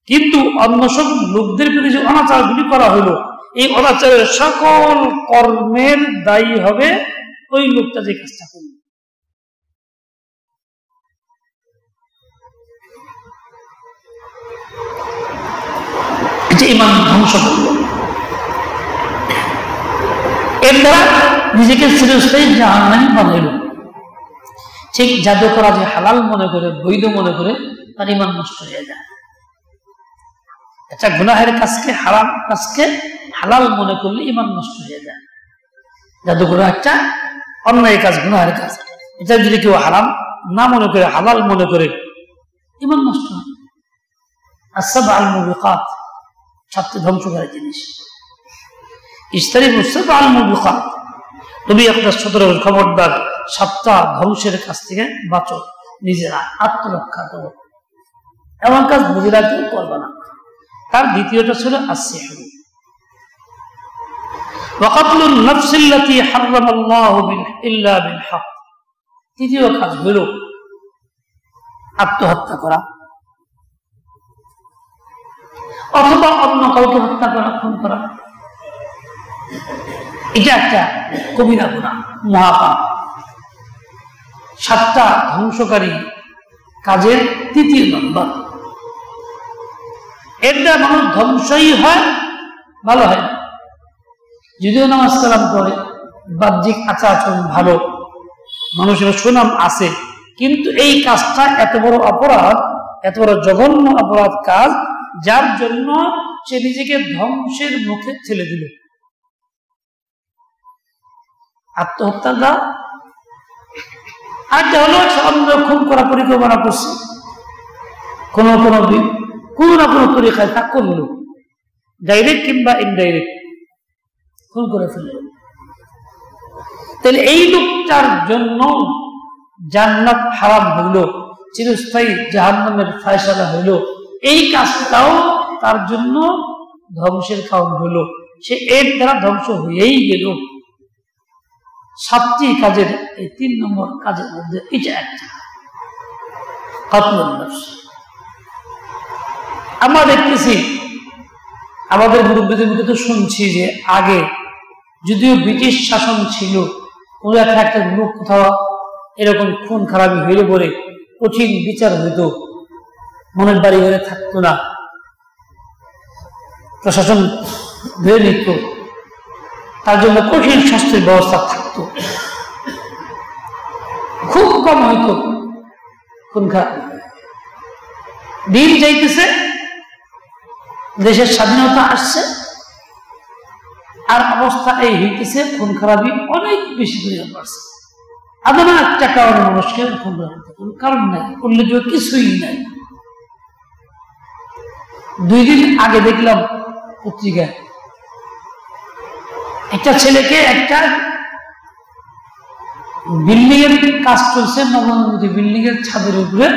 A: কিন্তু অন্য সব লোকদের প্রতি যে অনাচারগুলি করা হলো, এই অনাচারের সকল কর্মের দায়ী হবে ওই লোকটা যে কাজটা করল। এটা ঈমান ধ্বংস করল। এর দ্বারা নিজেকে চিরস্থায়ী জাহান্নামী বানাইল। ঠিক জাদু করা যে হালাল মনে করে, বৈধ মনে করে, তার ঈমান নষ্ট হয়ে যায়। একটা গুনাহের কাজকে, হারাম কাজকে হালাল মনে করলে ঈমান নষ্ট হয়ে যায়। জাদু করা একটা অন্যায় কাজ, গুনাহের কাজ, এটা যদি কেউ হারাম না মনে করে, হালাল মনে করে, ঈমান নষ্ট হয়। আস-সাবআল মুবিকাত, 7টি ধ্বংসকারী জিনিস। ইস্তারিবুস সাবআল মুবিকাত, তুমি একটা সতর্ক, খবরদার 7টা ধ্বংসের কাছ থেকে বাঁচো, নিজেরা আত্মরক্ষা করো, এমন কাজ নিজেরা কেউ করবে না। তার দ্বিতীয়টা ছিল আস-সিহর ওয়া কাতলুন নাফসিল্লাতী হারামাল্লাহু ইল্লা বিল হক। তৃতীয় কাজ হলো আত্মহত্যা করা, অথবা অন্য কাউকে হত্যা করা, খুন করা। এটা একটা কবিরা গুনাহ, মহাপাপ। 7টা ধ্বংসকারী কাজের 3 নম্বর। এটা মানুষ ধ্বংসই হয়, ভালো হয় না। যদিও নামাজ কালাম করে, বাহ্যিক আচার আচরণ ভালো, মানুষের সুনাম আছে, কিন্তু এই কাজটা এত বড় অপরাধ, এত বড় জঘন্য অপরাধ কাজ, যার জন্য সে নিজেকে ধ্বংসের মুখে ঠেলে দিল। আত্মহত্যা দা আর হলো অন্য খুন করা পরিকল্পনা করছে, কোন না কোনো তরিকায় তা করলো, ডাইরেক্ট কিংবা ইনডাইরেক্ট খুন করে ফেলল। তাহলে এই লোকটার জন্য জান্নাত হারাম হইল, চিরস্থায়ী জাহান্নামের ফয়সালা হইল। এই কাজটাও তার জন্য ধ্বংসের কারণ হইল, সে এর দ্বারা ধ্বংস হয়েই গেল। 7টি কাজের এই 3 নম্বর কাজের মধ্যে এটা একটা, কাতলুন নাফস। আমরা দেখতেছি আমাদের মুরব্বীদের মধ্যে তো শুনছি যে আগে যদিও ব্রিটিশ শাসন ছিল, কোনো একটা লোক কোথাও এরকম খুন খারাপি হইলে পরে কঠিন বিচার হইতো, মনের বাড়ি ঘরে থাকতো না, প্রশাসন ধরে নিত, তার জন্য কঠিন শাস্তির ব্যবস্থা থাকতো, খুব কম হইতো খুন খারাপ। দিন যাইতেছে, দেশের স্বাধীনতা আসছে, আর অবস্থা এই হইতেছে খুন খারাপি অনেক বেশি পরিমাণ বাড়ছে। আদনা একটা কারণে মানুষকে খুন খারাপ, কোন কারণ নাই, উল্লেখযোগ্য কিছুই নাই। 2 দিন আগে দেখলাম পত্রিকায় একটা ছেলেকে, একটা বিল্ডিং এর কাজ চলছে, নবনির্মিত বিল্ডিং এর ছাদের উপরে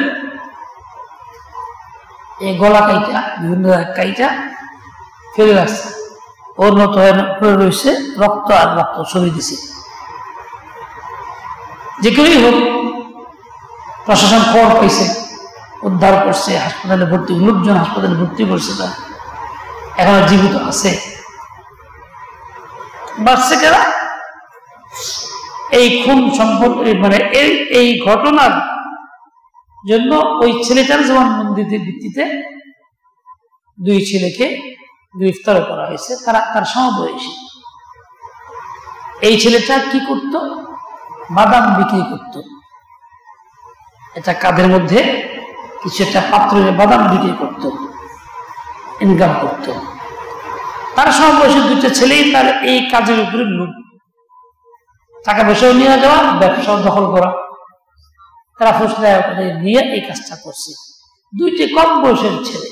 A: এই গলা কাইটা, বিভিন্ন কাইটা ফেলে রাখছে, ওর মতো হয়ে রয়েছে, রক্ত আর রক্ত ছবি দিছে। যে কেউই হোক, প্রশাসন খবর পাইছে, উদ্ধার করছে, হাসপাতালে ভর্তি, লোকজন হাসপাতালে ভর্তি করছে, তার এখনো জীবিত আছে। বাঁচছে কেনা? এই খুন সম্পর্কে মানে এই ঘটনার জন্য ওই ছেলেটার জবানবন্দির ভিত্তিতে 2 ছেলেকে গ্রেফতার করা হয়েছে। তার সমবয়সী। এই ছেলেটা কি করত? বাদাম বিক্রি করত। এটা কাঁধের মধ্যে কিছু একটা পাত্রে বাদাম বিক্রি করত, ইনকাম করত। তার সমবয়সী 2টা ছেলেই তার এই কাজের উপরে লোক, টাকা পয়সাও নিয়ে যাওয়া, ব্যবসাও দখল করা। তারা ফসলা নিয়ে এই কাজটা করছে। 2টি কম বয়সের ছেলে,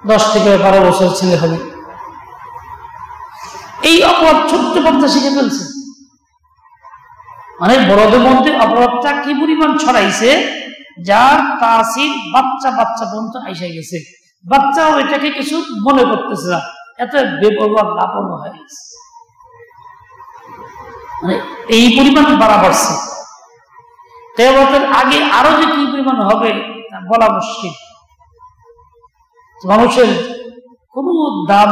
A: 10 থেকে 12 বছর ছেলে হবে। এই অপরাধ ছোট্ট বাচ্চা শিখে ফেলছে। মানে বড়দের মধ্যে অপরাধটা কি পরিমাণ ছড়াইছে, যার তাসির বাচ্চা পর্যন্ত আইসা গেছে। বাচ্চাও এটাকে কিছু মনে করতেছে না, এত বেপরোয়া লাপরোয়া হয়ে গেছে। মানে এই পরিমাণ বাড়া বাড়ছে। তেমতের আগে আরো যে কি পরিমাণ হবে তা বলা মুশকিল। মানুষের কোনো দাম,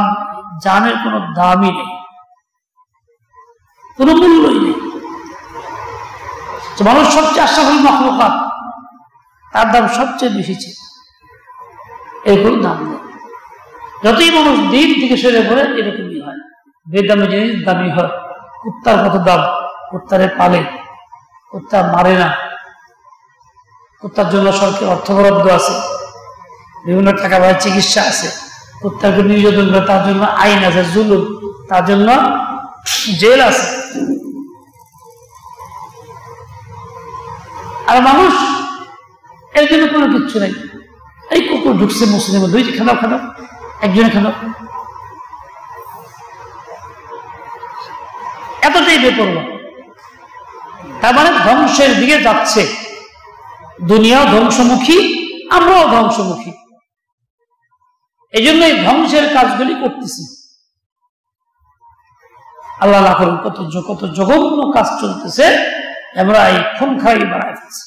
A: জানের কোনো দামই নেই, কোনো মূল্যই নেই। মানুষ সবচেয়ে আশরাফুল মাখলুকাত, তার দাম সবচেয়ে বেশি ছিল, এর কোনো দাম নেই। যতই মানুষ দিন থেকে সরে পড়ে এরকমই হয়। বেদামি জিনিস দামি হয়। কুত্তার কত দাম, কুত্তারে পালে, কুত্তা মারে না, কুত্তার জন্য সরকারি অর্থ বরাদ্দ আছে, বিভিন্ন টাকা পয়সা চিকিৎসা আছে। কুত্তাকে নির্যাতন করে তার জন্য আইন আছে, জুলুম, তার জন্য জেল আছে। আর মানুষ এর জন্য কোনো কিচ্ছু নেই। এই কুকুর ঢুকছে মুসলিমের, 2টি খানাও, একজনে খানাও, এতটাই বেপরোয়া। তার মানে ধ্বংসের দিকে যাচ্ছে। দুনিয়া ধ্বংসমুখী, আমরাও ধ্বংসমুখী। এই জন্য এই ধ্বংসের কাজগুলি করতেছি। আল্লাহ না করুন কত জঘন্য কাজ চলতেছে, আমরা এই খুন খাই বাড়াই ফেলছি।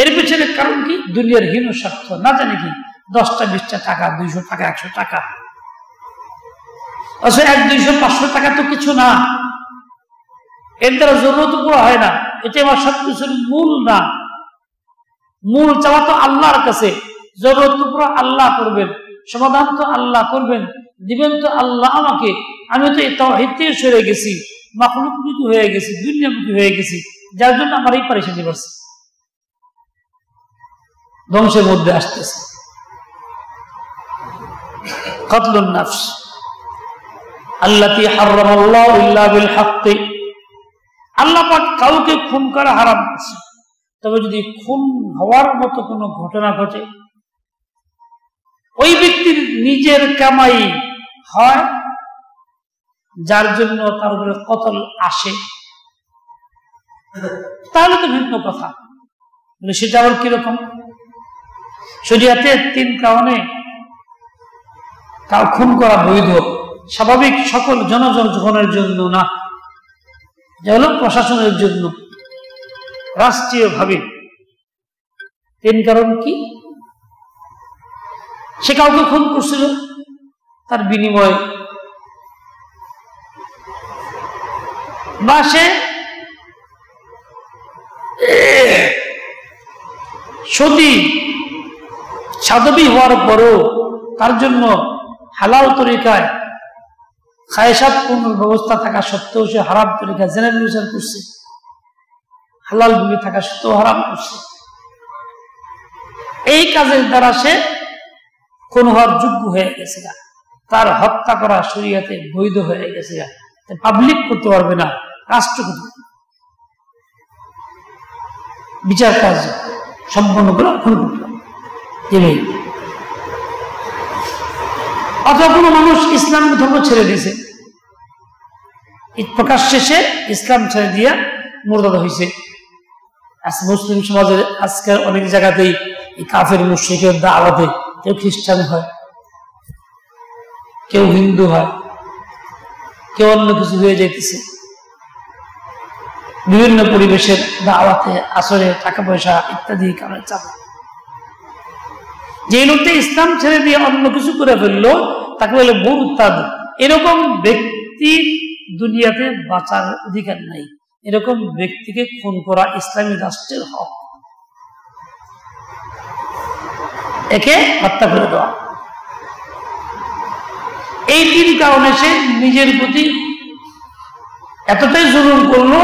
A: এর পিছনে কারণ কি? দুনিয়ার হীন স্বার্থ। না জানি কি 10টা 20টা টাকা, 200 টাকা, 100 টাকা, অথচ 100, 200, 500 টাকা তো কিছু না। এর দ্বারা জরুরত পুরো হয় না। এটা আমার সবকিছুর মূল না। মূল চাওয়া তো আল্লাহর কাছে। জরুরত তো পুরো আল্লাহ করবেন, সমাধান তো আল্লাহ করবেন, দিবেন তো আল্লাহ আমাকে। আমি তো এই তাওহীদ থেকে সরে গেছি, মাখলুকমুখী হয়ে গেছি, দুনিয়ামুখী হয়ে গেছি, যার জন্য আমার এই পরেশানি বাড়ছে, ধ্বংসের মধ্যে আসতেছে। কতলুন নাফস আল্লাতী হারামাল্লাহু ইল্লা বিল হক। আল্লাহ পাক কাউকে খুন করা হারাম করেছে, তবে যদি খুন হওয়ার মতো কোনো ঘটনা ঘটে, ওই ব্যক্তির নিজের কামাই হয়, যার জন্য তার উপরে কতল আসে, তাহলে তো ভিন্ন কথা। সেটা আবার কিরকম? শরীয়তে 3 কারণে কাউ খুন করা বৈধ। স্বাভাবিক সকল জনগণের জন্য না, যা হলো প্রশাসনের জন্য, রাষ্ট্রীয় ভাবে। 3 কারণ কি? সে কাউকে খুন করছিল, তার বিনিময়, বা সে সতী সাধবী হওয়ার পরও তার জন্য হালাল তরিকায় খায়সাত পূর্ণ ব্যবস্থা থাকা সত্ত্বেও সে হারাম তরিকা জেনারেল বিচার করছে, হালাল ভূমি থাকা সত্ত্বেও হারাম করছে। এই কাজের দ্বারা সে খুন হওয়ার যোগ্য হয়ে গেছে, তার হত্যা করা শরীয়তে বৈধ হয়ে গেছে। পাবলিক করতে পারবে না, রাষ্ট্র করতে বিচার কাজ সম্পন্ন করে খুন করতে পারবে। অথবা কোনো মানুষ ইসলাম ধর্ম ছেড়ে দিয়েছে, প্রকাশ শেষে ইসলাম ছেড়ে দিয়ে মুরতাদ হয়েছে। মুসলিম সমাজের আজকের অনেক জায়গাতেই কাফের মুশরিকের দাওয়াতে কেউ খ্রিস্টান হয়, কেউ হিন্দু হয়, কেউ অন্য কিছু হয়ে যাইতেছে। বিভিন্ন পরিবেশের দাওয়াতে, আসরে, টাকা পয়সা ইত্যাদি কারণে চাপ। যে লোকটা ইসলাম ছেড়ে দিয়ে অন্য কিছু করে ফেললো তাকে বলে মুরতাদ। এরকম ব্যক্তির দুনিয়াতে বাঁচার অধিকার নাই। এরকম ব্যক্তিকে খুন করা ইসলামী রাষ্ট্রের হক, একে হত্যা করে দেওয়া। এই তিন কারণে সে নিজের প্রতি এতটাই জুলুম করলো,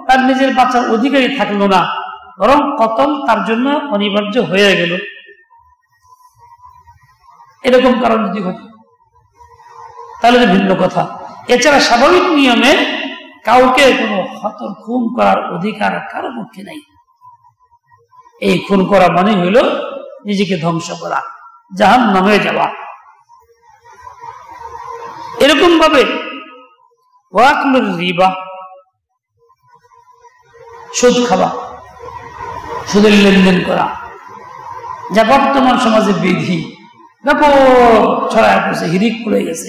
A: তার নিজের বাঁচার অধিকারই থাকলো না, বরং কতল তার জন্য অনিবার্য হয়ে গেল। এরকম কারণ যদি ঘটে তাহলে ভিন্ন কথা। এছাড়া স্বাভাবিক নিয়মে কাউকে কোনো খুন করার অধিকার কারো পক্ষে নাই। এই খুন করা মানে হইল নিজেকে ধ্বংস করা, জাহান্নামে যাওয়া। এরকম ভাবে ওয়াকলুর রিবা, সুদ খাওয়া, সুদের লেনদেন করা, যা বর্তমান সমাজে বিধি ব্যাপক ছড়ায় পড়েছে, হিরিক পড়ে গেছে।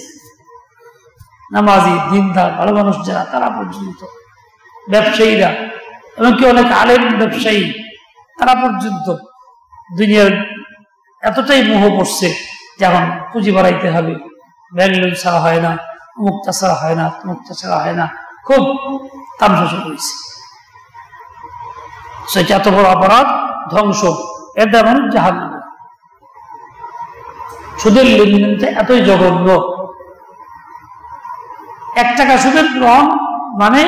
A: নামাজি, দিনদার, ভালো মানুষ যারা, তারা পর্যন্ত, ব্যবসায়ীরা, এমনকি অনেক আলেম ব্যবসায়ী, তারা পর্যন্ত দুনিয়ার এতটাই মোহ পড়ছে যে এখন পুঁজি বাড়াইতে হবে, ব্যাংক লোন ছাড়া হয় না, মুক্তা ছাড়া হয় না, মুক্তা ছাড়া হয় না, খুব তামসা শুরু হয়েছে। সেটা এত বড় অপরাধ, ধ্বংস, এর দ্বারা মানুষ জাহান্নামে। সুদের লেনদেনটা এতই জঘন্য। 1 টাকা সুদের গ্রহণ মানে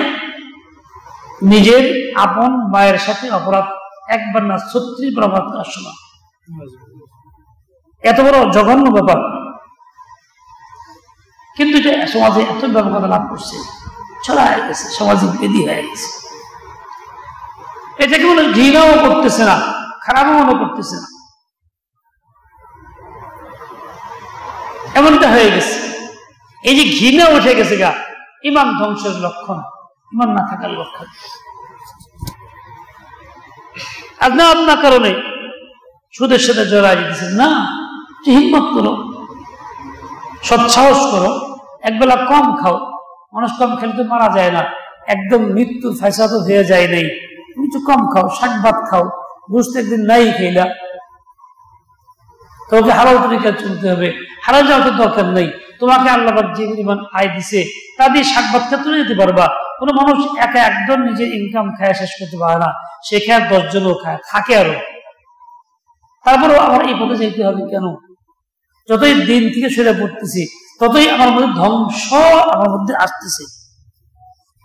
A: নিজের আপন মায়ের সাথে অপরাধ, একবার না 36 বার অপরাধ করার সময়। এত বড় জঘন্য ব্যাপার, কিন্তু এটা সমাজে এত ব্যাপকতা লাভ করছে, ছড়ায় গেছে, সামাজিক বেদি হয়ে গেছে। এটাকে মনে ঘৃণাও করতেছে না, খারাপও মনে করতেছে না, এমনটা হয়ে গেছে। এই যে ঘৃণা উঠে গেছে গা, ইমান ধ্বংসের লক্ষণ, ইমান না থাকার লক্ষণ। আপনার কারণে সুদের সাথে জড়াই দিতেছেন না, হিম্মত করো, সৎসাহস করো, একবেলা কম খাও। মানুষ কম খেলে তো মারা যায় না, একদম মৃত্যুর ফয়সালা তো হয়ে যায় নাই। তুমি একটু কম খাও, শাক ভাত খাও, বুঝতে একদিন নাই খেলা, তোমাকে হালাল তরিকা চলতে হবে। হারাল যাওয়ার তো দরকার নেই, তোমাকে আল্লাহ যে পরিমাণ আয় দিছে তা দিয়ে শাক ভাত খেয়ে তুলে যেতে পারবা। কোনো মানুষ একা একদম নিজের ইনকাম খায় শেষ করতে পারে না, সে খায় 10 জনও খায়, থাকে আরো। তারপরেও আমার এই পথে যেতে হবে কেন? যতই দিন থেকে সরে পড়তেছি ততই আমার মধ্যে ধ্বংস আমার মধ্যে আসতেছে,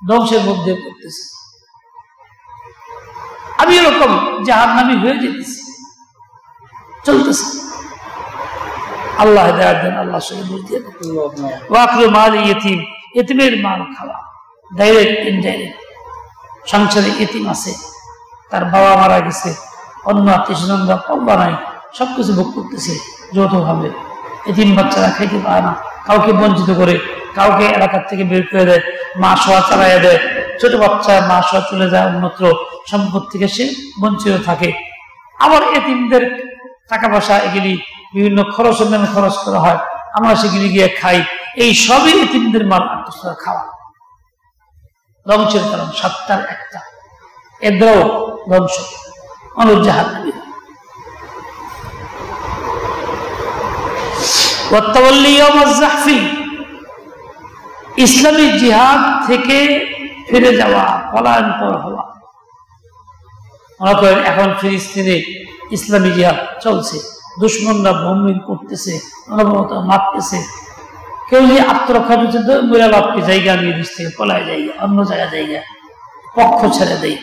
A: ধ্বংসের মধ্যে পড়তেছি। আমি এরকম জাহান্নামী হয়ে যেতেছি, চলতেছে। আল্লাহ হেদায়েত দেন, আল্লাহ সঙ্গে বুঝ দিয়ে দেন। ওয়াকলু মাল ইয়তিম, ইতিমের মাল খাওয়া, ডাইরেক্ট ইনডাইরেক্ট। সংসারে ইতিম আছে, তার বাবা মারা গেছে, অন্য আত্মীয়-স্বজনরা পাল্লা নাই, সবকিছু ভোগ করতেছে যৌথভাবে। এতিম বাচ্চারা খাইতে পারে না, কাউকে বঞ্চিত করে, কাউকে এলাকার থেকে বের করে দেয়, মা শোয়া চালাইয়া দেয়। ছোট বাচ্চা মা শোয়া চলে যায় অন্যত্র, সম্পদ থেকে সে বঞ্চিত থাকে। আবার এতিমদের টাকা পয়সা এগুলি বিভিন্ন খরচের নামে খরচ করা হয়, আমরা সেগুলি গিয়ে খাই। এই সবই এতিমদের মাল আত্মসাৎ খাওয়া, ধ্বংসের কারণ 7টার একটা। এর দ্বারাও ধ্বংস, মানুষ জাহান্নামী। ইসলামী জিহাদ থেকে ফিরে যাওয়া, পলায়নপর হওয়া। মনে করেন এখন ফিলিস্তিনে ইসলামী জিহাদ চলছে, দুশ্মনরা বোম্বিং করতেছে, মারতেছে। কেউ যদি আত্মরক্ষা পর্যন্ত মহিলাকে জায়গা নিয়ে দেশ থেকে পলায় যায়, অন্য জায়গা পক্ষ ছেড়ে দেয়,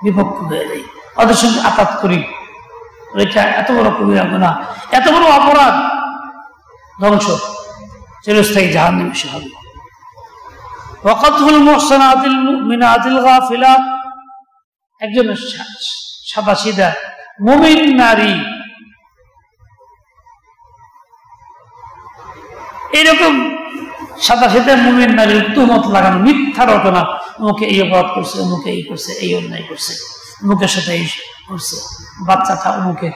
A: বিপক্ষ হয়ে যায়, ওদের সঙ্গে আঘাত করি। এটা এত বড় কবিরা গুনাহ, এত বড় অপরাধ, ধ্বংস, চিরস্থায়ী জাহান্নামে সে হবে। ওয়াকাতুল মুহসানাতিল মুমিনাতিল গাফিলাত, একজন সাদাসিধা মুমিন নারী এরকম সাদাসিধা মুমিন নারীর তুহমত লাগানো, মিথ্যা রটনা, মুখে এই অপরাধ করছে, মুখে এই করছে, এই অন্যায় করছে, মুখের সাথে এই করছে, বাচ্চাটা মুখে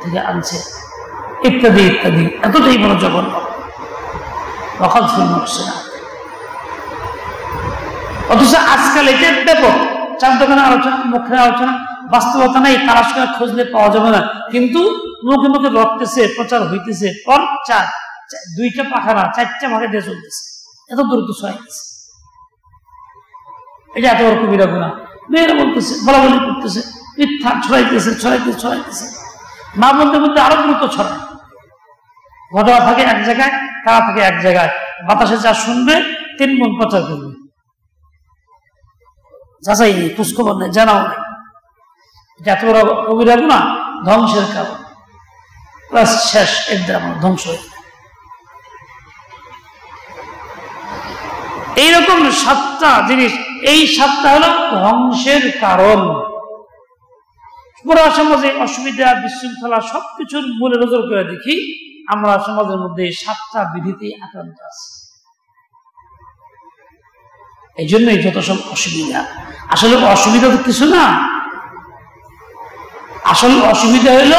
A: থেকে আনছে, ইত্যাদি ইত্যাদি। এতটাই বড় জঘন্য। অথচ আজকাল এটা ব্যাপক। চার দোকানে আলোচনা, মুখের আলোচনা, বাস্তবতা নাই, তালাশ করে খুঁজলে পাওয়া যাবে না। কিন্তু মুখে মুখে রটতেছে, প্রচার হইতেছে, প্রচার 2টা পাখা না 4টা ভাগে দিয়ে চলতেছে, এত দ্রুত ছড়াইতেছে। এটা এত বড় কবিরা গুনাহ। মেয়েরা বলতেছে, বলা বলি করতেছে, মিথ্যা ছড়াইতেছে, মা বলতে বলতে আরো দ্রুত ছড়ায়। ঘটনা থাকে এক জায়গায়, তারা থাকে এক জায়গায়, বাতাসে যা শুনবে 3 গুণ প্রচার করবে। যাচাই নেই, খোঁজখবর নেই, জানাও নেই। এত বড় কবিরা গুনাহ, ধ্বংসের কারণ। প্লাস শেষ, একদম ধ্বংস হয়ে যায়। এইরকম 7টা জিনিস, এই 7টা হলো ধ্বংসের কারণ। পুরো সমাজে অসুবিধা, বিশৃঙ্খলা সবকিছুর মূলে নজর করে দেখি, আমরা সমাজের মধ্যে 7টা বিধিতে আক্রান্ত আছি। এই জন্যই যত সব অসুবিধা। আসলে অসুবিধা তো কিছু না, আসলে অসুবিধা হইল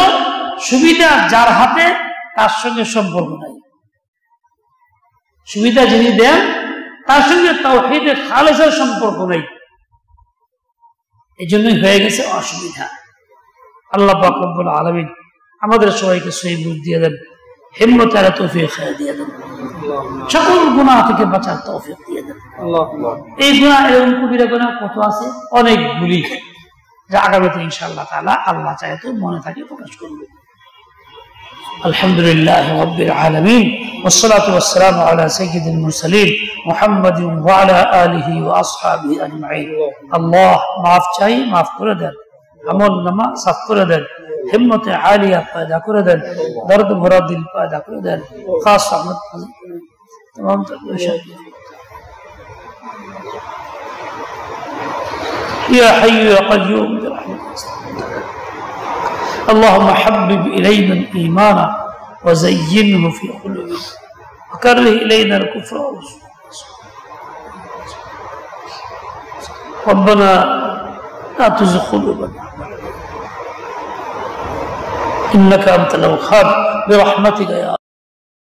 A: সুবিধা যার হাতে তার সঙ্গে সম্পর্ক নাই। সুবিধা যিনি দেন তার সঙ্গে তাওহীদে খালেসার সম্পর্ক নেই, এই জন্যই হয়ে গেছে অসুবিধা। আল্লাহ পাক রব্বুল আলামিন আমাদের সবাইকে সহি বুঝ দিয়ে দেন, হিম্মত আর তৌফিক দিয়ে দেন, সকল গুনাহ থেকে বাঁচার তৌফিক দিয়ে দেন। এই গুনাহ, এরকম কবিরা গুনাহ কত আছে, অনেকগুলি, যা আগামীতে ইনশাআল্লাহ তাআলা আল্লাহ চাহে তো মনে থাকে প্রকাশ করব। আলহামদুলিল্লাহ রাব্বিল আলামিন, والصلاة والسلام على سيد المرسلين محمد وعلى آله وأصحابه أجمعين। আল্লাহ মাফ চাই, মাফ করে দেন, আমল নামা সাফ করে দেন, হিম্মতে আলিয়া পয়দা করে দেন, দর্দ ভরা দিল পয়দা করে দেন, খাস রহমত तमाम يا حي يا قيوم برحمتك اللهم حبب إلينا الإيمان وزينه في قلوبنا وكره إلينا الكفر والفسوق ربنا لا تزغ قلوبنا إنك أنت الوهاب برحمتك يا